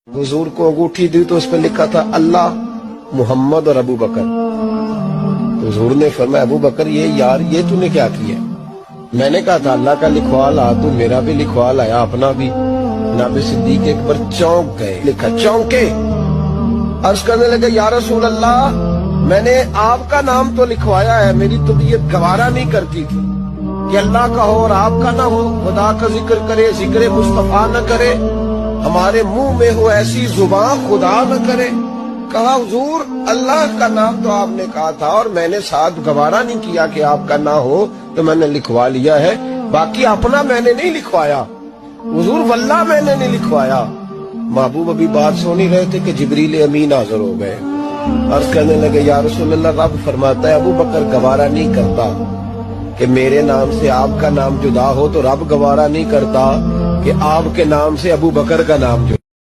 हुजूर को अंगूठी दी तो उस पर लिखा था अल्लाह, मोहम्मद और अबू बकर। तो हुजूर ने फरमाया अबू बकर ये यार ये तूने क्या किया? मैंने कहा था अल्लाह का लिखवा ला, तू मेरा भी लिखवा लाया अपना भी। जनाब सिद्दीक एक बार चौंक गए, लिखा चौंके, अर्ज करने लगे या रसूल अल्लाह मैंने आपका नाम तो लिखवाया है, मेरी तबीयत गवारा नहीं करती थी कि अल्लाह का हो और आपका ना हो, खुदा का जिक्र करे, जिक्र मुस्तफा न करे, हमारे मुंह में हो ऐसी जुबान खुदा न करे। कहा हुजूर अल्लाह का नाम तो आपने कहा था और मैंने साथ गवारा नहीं किया कि आपका ना हो, तो मैंने लिखवा लिया है, बाकी अपना मैंने नहीं लिखवाया। हुजूर वल्लाह मैंने नहीं लिखवाया। महबूब अभी बात सुन ही रहे थे कि जिब्रील अमीन हाजिर हो गए। अर्ज करने लगे या रसूल अल्लाह, रब फरमाता है अबू बकर गवारा नहीं करता कि मेरे नाम से आपका नाम जुदा हो, तो रब गवारा नहीं करता कि आपके नाम से अबू बकर का नाम जुदा